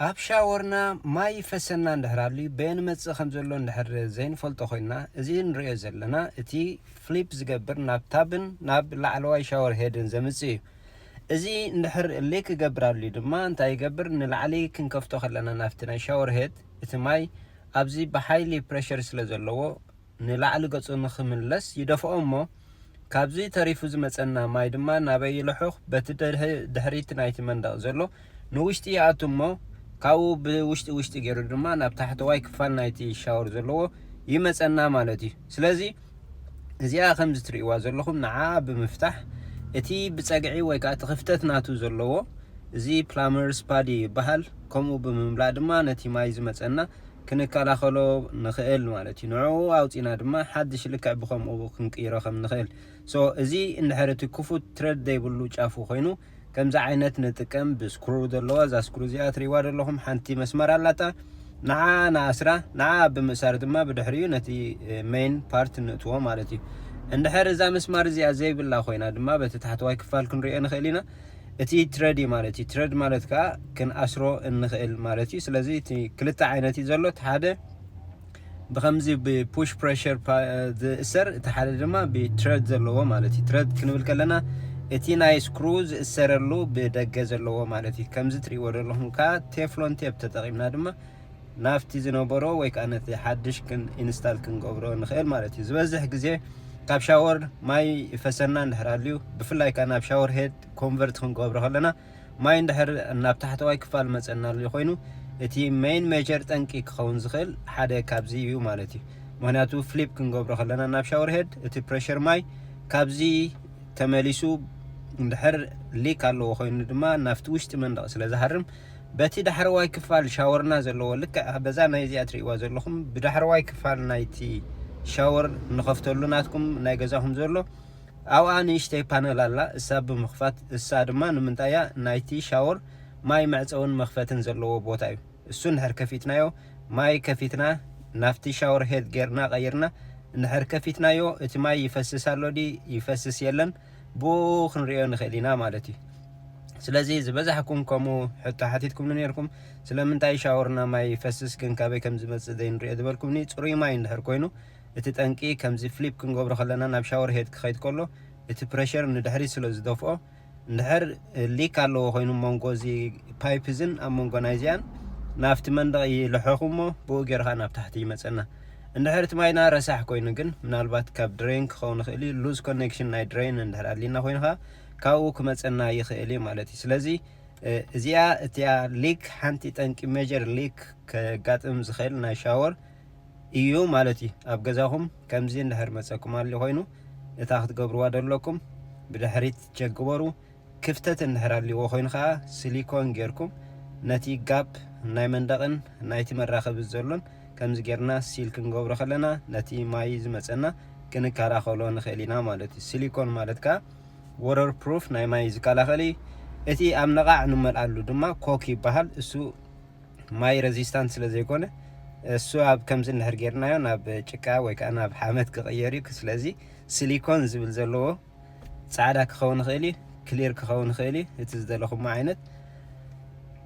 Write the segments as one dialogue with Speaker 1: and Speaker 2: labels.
Speaker 1: أبشاورنا ما يفسرنا ندهرالي بين متص خمزلو ندهر زين فلتو خوينا زين رئيز لنا تي فليب زجبر ناب تابن ناب لعلواي شاور هيدن زمزي ازي ندهر ليك جبرالي دما انت يجبر نلعلي كنكفتو خلنا نافتنا شاور هيد اتماي ابزي بحايلي بريشر سلازلو نلعلي قصو نخملس يدفعو مو كابزي تاريفو زمصنا ماي دما نابي لحوخ بتدهريت نايت مندق زلو نوشتي اتمو كاو بوشتي غيرو دما ناب تحت واي كفال نايتي شاور زلو يمصنا مالتي سلازي ازيا خمس تريوا زلوكم نعا بمفتاح اتي بصقعي ወይ ካ ተኽፍተት ናቱ ዘለዎ እዚ ፕላመርስ ፓዲ ባህል ከምኡ በመምላ ድማ ነቲ ማይ ዝመፀና ክንከላኸሎ ንኽእል ማለት እዩ ንዑ አውፂና ድማ ሓድሽ ልክዕ ብከምኡ ክንቅይሮ ከም ንኽእል ሶ እዚ እንድሕርቲ ክፉት ትሬድ ደይብሉ ጫፉ ኮይኑ ከምዛ ዓይነት ንጥቀም ብስክሩ ዘለዎ ዛ ስክሩ እዚኣ ትሪዋ ዘለኹም ሓንቲ መስመር አላታ ንዓ ናስራ ንዓ ብምእሳር ድማ ብድሕሪኡ ነቲ ሜን ፓርት ንእትዎ ማለት እዩ እንድሕር እዛ መስመር እዚኣ ዘይብላ ኮይና ድማ በቲ ታሕተዋይ ክፋል ክንሪኦ ንኽእል ኢና እቲ ትሬድ ማለት እዩ ትሬድ ማለት ከዓ ክንኣስሮ እንኽእል ማለት እዩ ስለዚ እቲ ክልተ ዓይነት እዩ ዘሎ ሓደ ብከምዚ ብፑሽ ፕሬሸር ዝእሰር እቲ ሓደ ድማ ብትሬድ ዘለዎ ማለት እዩ ትሬድ ክንብል ከለና እቲ ናይ ስክሩ ዝእሰረሉ ብደገ ዘለዎ ማለት እዩ ከምዚ ትሪእዎ ዘለኹም ከዓ ቴፍሎን ቴፕ ተጠቂምና ድማ ናፍቲ ዝነበሮ ወይ ከዓ ነቲ ሓድሽ ኢንስታል ክንገብሮ ንኽእል ማለት እዩ ዝበዝሕ ግዜ ካብ ሻወር ማይ ፈሰና እንድሕራልዩ ብፍላይ ከዓ ናብ ሻወር ሄድ ኮንቨርት ክንገብሮ ከለና ማይ እንድሕር ናብ ታሕተዋይ ክፋል መፀናሉ ኮይኑ እቲ ሜን ሜጀር ጠንቂ ክኸውን ዝኽእል ሓደ ካብዚ እዩ ማለት እዩ ምክንያቱ ፍሊፕ ክንገብሮ ከለና ናብ ሻወር ሄድ እቲ ፕሬሸር ማይ ካብዚ ተመሊሱ እንድሕር ሊክ ኣለዎ ኮይኑ ድማ ናፍቲ ውሽጢ መንደቕ ስለ ዝሃርም በቲ ዳሕረዋይ ክፋል ሻወርና ዘለዎ ልክዕ በዛ ናይ እዚኣ ትሪእዋ ዘለኹም ብዳሕረዋይ ክፋል ናይቲ ሻወር ንኸፍተሉ ናትኩም ናይ ገዛኹም ዘሎ ኣብኣ ንእሽተይ ፓነል ኣላ እሳ ብምኽፋት እሳ ድማ ንምንታያ ናይቲ ሻወር ማይ መዕፀውን መኽፈትን ዘለዎ ቦታ እዩ እሱ እንድሕር ከፊትናዮ ማይ ከፊትና ናፍቲ ሻወር ሄድ ጌርና ቀይርና እንድሕር ከፊትናዮ እቲ ማይ ይፈስስ ኣሎ ዲ ይፈስስ የለን ብኡ ክንሪኦ ንኽእል ኢና ማለት እዩ ስለዚ ዝበዛሕኩም ከምኡ ሕቶ ሓቲትኩም ነርኩም ስለምንታይ ሻወርና ማይ ይፈስስ ግን ካበይ ከም ዝመፅእ ዘይንሪኦ ዝበልኩምኒ ፅሩይ ማይ እንድሕር ኮይኑ እቲ ጠንቂ ከምዚ ፍሊፕ ክንገብሮ ከለና ናብ ሻወር ሄድ ክኸይድ ከሎ እቲ ፕሬሸር ንድሕሪ ስለ ዝደፍኦ እንድሕር ሊክ ኣለዎ ኮይኑ መንጎ እዚ ፓይፕ ዝን ኣብ መንጎ ናይ ዚያን ናፍቲ መንደቕ ይልሕኹ እሞ ብኡ ጌርካ ናብ ታሕቲ ይመፀና እንድሕር እቲ ማይና ረሳሕ ኮይኑ ግን ምናልባት ካብ ድሬን ክኸውን ንኽእል እዩ ሉዝ ኮኔክሽን ናይ ድሬን እንድሕር ኣሊና ኮይንካ ካብኡ ክመፀና ይኽእል እዩ ማለት እዩ ስለዚ እዚኣ እቲያ ሊክ ሓንቲ ጠንቂ ሜጀር ሊክ ከጋጥም ዝኽእል ናይ ሻወር እዩ ማለት እዩ ኣብ ገዛኹም ከምዚ እንድሕር መፀኩም ኣሎ ኮይኑ እታ ክትገብርዋ ደለኩም ብድሕሪት ጀግበሩ ክፍተት እንድሕር ኣልዎ ኮይኑ ከዓ ሲሊኮን ጌርኩም ነቲ ጋፕ ናይ መንደቕን ናይቲ መራኸቢ ዘሎን ከምዚ ጌርና ሲል ክንገብሮ ከለና ነቲ ማይ ዝመፀና ክንከላኸሎ ንኽእል ኢና ማለት እዩ ሲሊኮን ማለት ከዓ ወተር ፕሩፍ ናይ ማይ ዝከላኸል እቲ ኣብ ነቓዕ ንመልኣሉ ድማ ኮክ ይበሃል እሱ ማይ ሬዚስታንት ስለ ዘይኮነ እሱ ኣብ ከምዚ እንድሕር ጌርናዮ ናብ ጭቃ ወይ ከዓ ናብ ሓመድ ክቕየር እዩ ስለዚ ሲሊኮን ዝብል ዘለዎ ፃዕዳ ክኸውን ንኽእል እዩ ክሊር ክኸውን ንኽእል እዩ እቲ ዝደለኹም ዓይነት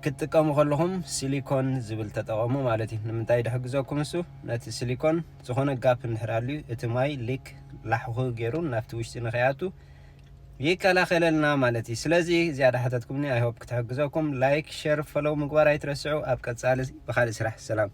Speaker 1: ክትጥቀሙ ከለኹም ሲሊኮን ዝብል ተጠቐሙ ማለት እዩ ንምንታይ ድሕግዘኩም እሱ ነቲ ሲሊኮን ዝኾነ ጋፕ እንድሕር ኣልዩ እቲ ማይ ሊክ ላሕኹ ገይሩ ናብቲ ውሽጢ ንኸይኣቱ ይከላኸለልና ማለት እዩ ስለዚ ዝያዳ ሓተትኩምኒ ኣይ ሆፕ ክትሕግዘኩም ላይክ ሼር ፈሎው ምግባር ኣይትረስዑ ኣብ ቀፃሊ ብካልእ ስራሕ ሰላም